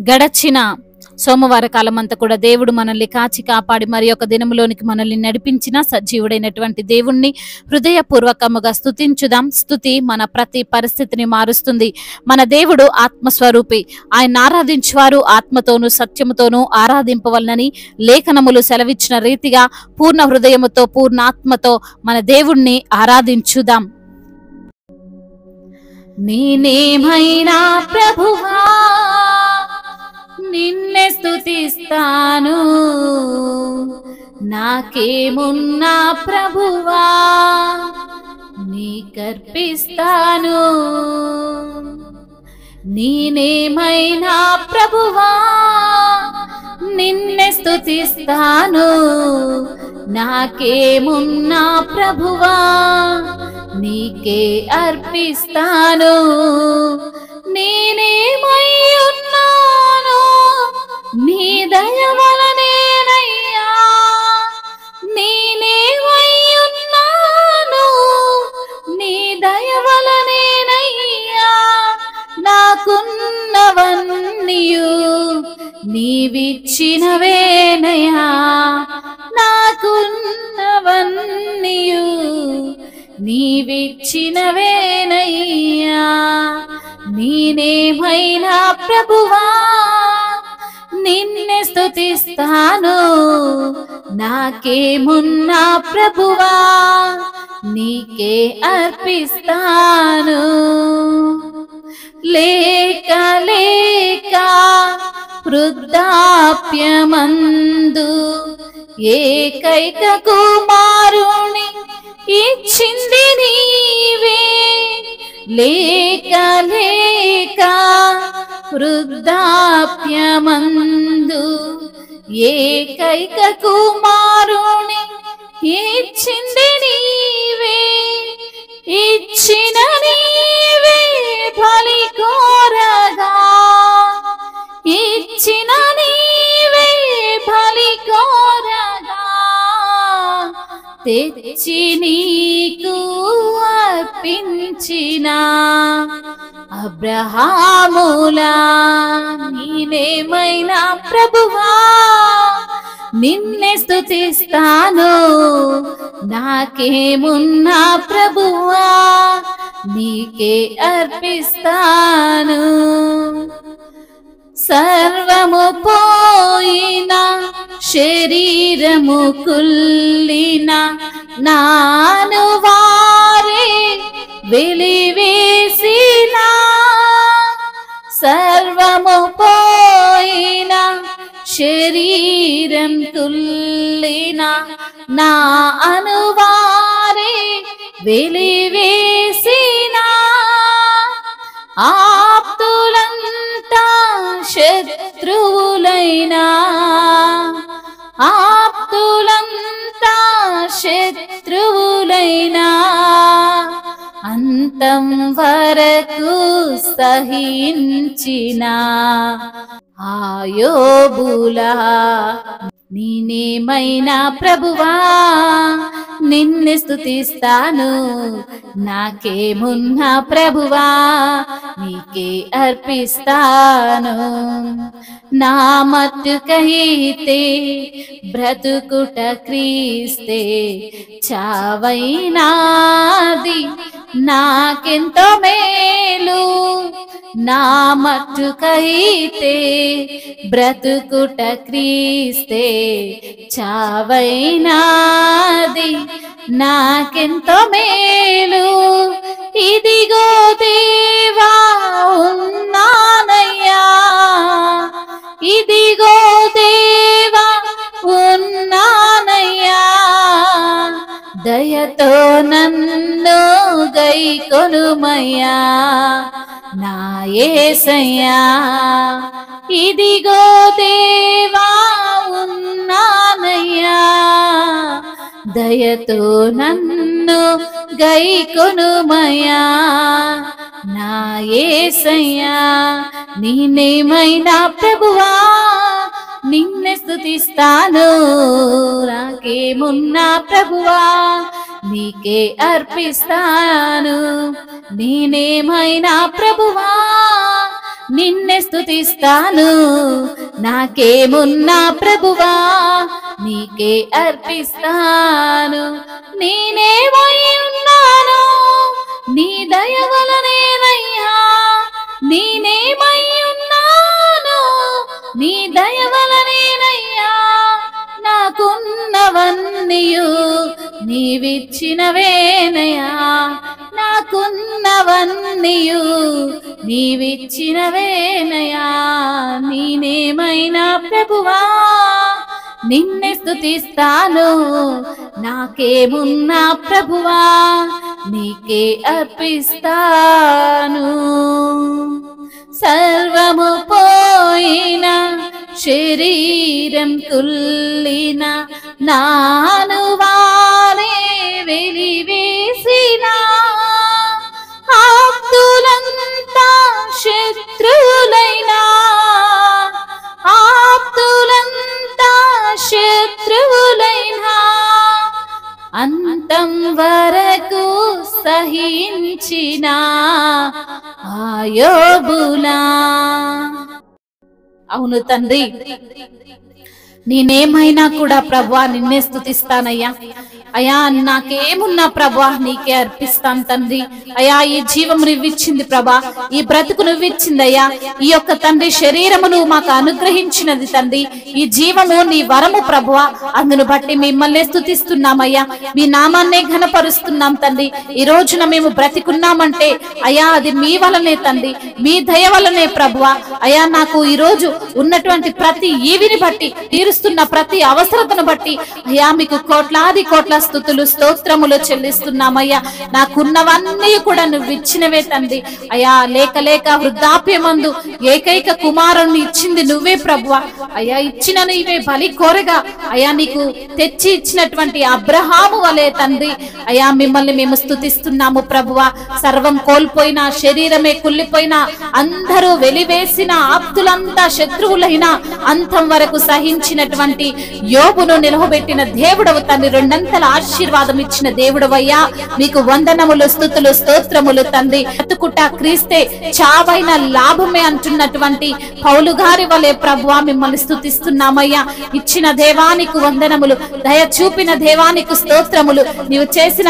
గడచిన సోమవార కాలం అంతా కూడా దేవుడు మనల్ని కాచి కాపాడి మరి ఒక దినములోనికి మనల్ని నడిపించిన సజీవుడైనటువంటి దేవుణ్ణి హృదయపూర్వకముగా స్తుతించుదాం. స్తుతి మన ప్రతి పరిస్థితిని మారుస్తుంది. మన దేవుడు ఆత్మస్వరూపి. ఆయన ఆరాధించువారు ఆత్మతోనూ సత్యముతోనూ ఆరాధింపవలనని లేఖనములు సెలవిచ్చిన రీతిగా పూర్ణ హృదయముతో పూర్ణాత్మతో మన దేవుణ్ణి ఆరాధించుదాం. నేనేమైనా ప్రభువా నిన్నే స్తుతిస్తాను, నాకేమున్నా ప్రభువా నీకర్పిస్తాను. నేనేమైనా ప్రభువా నిన్నే స్తుతిస్తాను, నాకేమున్నా ప్రభువా నీకే అర్పిస్తాను. నేనేమై ఉన్నాను నీ దయ వలనేనయ్యా, నేనేమై ఉన్నాను నీ దయ వలనేనయ్యా. నాకున్నవన్నీయు నీవిచ్చినవేనయ్యా, నాకున్నవన్నీయు నీవిచ్చినవేనయ్యా. నేనేమైనా ప్రభువా నిన్నే స్తుతిస్తాను, నాకేమున్నా ప్రభువా నీకే అర్పిస్తాను. లేక లేక వృద్ధాప్యమందు ఏకైక కుమారుని ఇచ్చింది నీవే. లేక లేక వృద్ధాప్యమందు ఏకైక కుమారుని ఇచ్చింది నీవే. ఇచ్చిన నీవే బలి కోరగా, ఇచ్చిన నీవే బలి కోరగా తెచ్చి నీకు అర్పించిన అబ్రహాములా నేనేమైనా ప్రభువా నిన్నే స్తుతిస్తాను, నాకేమున్నా ప్రభువా నీకే అర్పిస్తాను. సర్వము పోయిన శరీరము కుల్లిన నాను వారే వెలివేసిన, సర్వము పోయిన శరీరం కుల్లిన నా అనువారే వెలివేసిన. ఆప్తులంతా శత్రువులైనా, ఆప్తులంతా శత్రువులైనా అంతం వరకు సహించిన ఆయోబులా నేనేమైనా ప్రభువా నిన్ను స్తుతిస్తాను, నాకేమున్నా ప్రభువా నీకే అర్పిస్తాను. నా మట్టుకైతే బ్రతుకుట క్రీస్తే, చావైనాది నాకెంతో మేలు. నా మట్టుకైతే బ్రతుకుట క్రీస్తే, చావైనాది నాకెంతో మేలు. ఇదిగో దేవా ఉన్నానయ్యా, ఇదిగో దేవా ఉన్నానయ్యా, దయతో నన్ను గైకొనుమయ్యా నా యేసయ్యా. ఇదిగో దేవా ఉన్నానయ్యా, దయతో నన్ను గైకొనుమయ్యా నా యేసయ్యా. నేనేమైనా ప్రభువా నిన్నే స్తుతిస్తాను, నాకేమున్నా ప్రభువా నీకే అర్పిస్తాను. నేనేమైనా ప్రభువా నిన్నే స్తుతిస్తాను. నాకేమున్నా ప్రభువా నీకే అర్పిస్తాను. నేనేమై ఉన్నాను నీ దయ వలనేనయ్యా, నేనేమై ఉన్నాను నీ దయ వలనేనయ్యా. నాకున్నవన్నీయు నీవిచ్చినవేనయ్యా, నాకున్నవన్నీయు నీవిచ్చినవేనయ్యా. నేనేమైనా ప్రభువా నిన్నే స్తుతిస్తాను. నాకేమున్నా ప్రభువా నీకే అర్పిస్తాను. సర్వము పోయిన శరీరం కుల్లిన నాను వారే వెలివేసిన ఆప్తులంతా శత్రువులైనా, ఆప్తులంతా శత్రువులైనా అంతం వరకు సహించిన యోబులా. అవును తండ్రి, నేనేమైనా కూడా ప్రభువా నిన్నే స్తుతిస్తానయ్యా. అయ్యా నాకేమున్నా ప్రభా నీకే అర్పిస్తాను తండ్రి. అయ్యా ఈ జీవము నువ్విచ్చింది ప్రభా, ఈ బ్రతుకు నువ్విచ్చిందయ్యా. ఈ యొక్క తండ్రి శరీరము నువ్వు మాకు అనుగ్రహించినది తండ్రి. ఈ జీవము నీ వరము ప్రభువా, అందును బట్టి మిమ్మల్ని స్తుతిస్తున్నామయ్యా. మీ నామాన్నే ఘనపరుస్తున్నాం తండ్రి. ఈ రోజున మేము బ్రతికున్నామంటే అయ్యా అది మీ వలనే తండ్రి, మీ దయ వలనే ప్రభువా. అయ్యా నాకు ఈ రోజు ఉన్నటువంటి ప్రతి ఈవిని బట్టి, తీరుస్తున్న ప్రతి అవసరతను బట్టి అయ్యా మీకు కోట్లాది కోట్ల స్తుతులు స్తోత్రములు చెల్లిస్తున్నామయ్యా. నాకున్నవన్నీ కూడా నువ్వు ఇచ్చినవే తండ్రి. అయ్యా లేక లేక వృద్ధాప్యమందు ఏకైక కుమారుణ్ణి ఇచ్చింది నువ్వే ప్రభువా. అయ్యా ఇచ్చిన నీవే బలి కోరగా అయ్యా నీకు తెచ్చి ఇచ్చినటువంటి అబ్రహాము వలే తండ్రి. అయ్యా మిమ్మల్ని మేము స్తుతిస్తున్నాము ప్రభువా. సర్వం కోల్పోయినా, శరీరమే కుళ్ళిపోయినా, అందరూ వెలివేసిన ఆప్తులంతా శత్రువులైనా అంతం వరకు సహించినటువంటి యోబును నిలవబెట్టిన దేవుడవు తండ్రి. రెండంతల ఆశీర్వాదం ఇచ్చిన దేవుడవయ్యా, మీకు వందనములు స్తుతులు స్తోత్రములు తండ్రి. బ్రతుకుట క్రీస్తే, చావైన లాభమే అంటున్నటువంటి పౌలు గారి వలె ప్రభువా మిమ్మల్ని స్తుతిస్తున్నామయ్యా. ఇచ్చిన దేవానికి వందనములు, దయ చూపిన దేవానికి స్తోత్రములు. నీవు చేసిన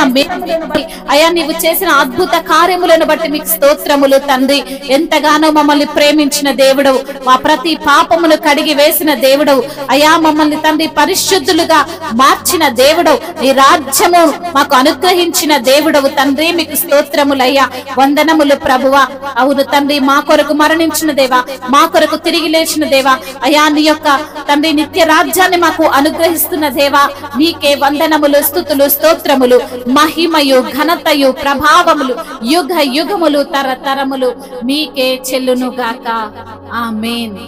అయ్యా, నీవు చేసిన అద్భుత కార్యములను బట్టి మీకు స్తోత్రములు తండ్రి. ఎంతగానో మమ్మల్ని ప్రేమించిన దేవుడవు, మా ప్రతి పాపమును కడిగి వేసిన దేవుడవు అయ్యా. మమ్మల్ని తండ్రి పరిశుద్ధులుగా మార్చిన దేవుడవు, నీ రాజ్యము మాకు అనుగ్రహించిన దేవుడవు తండ్రి. మీకు స్తోత్రములయ్యా, వందనములు ప్రభువా. అవును తండ్రి, మా కొరకు మరణించిన దేవా, మా కొరకు తిరిగి లేచిన దేవా అయ్యా. నీ యొక్క తండ్రి నిత్య రాజ్యాన్ని మాకు అనుగ్రహిస్తున్న దేవా, నీకే వందనములు స్తుతులు స్తోత్రములు. మహిమయు ఘనతయు ప్రభావములు యుగ యుగములు తరతరములు మీకే చెల్లును గాక. ఆమేన్.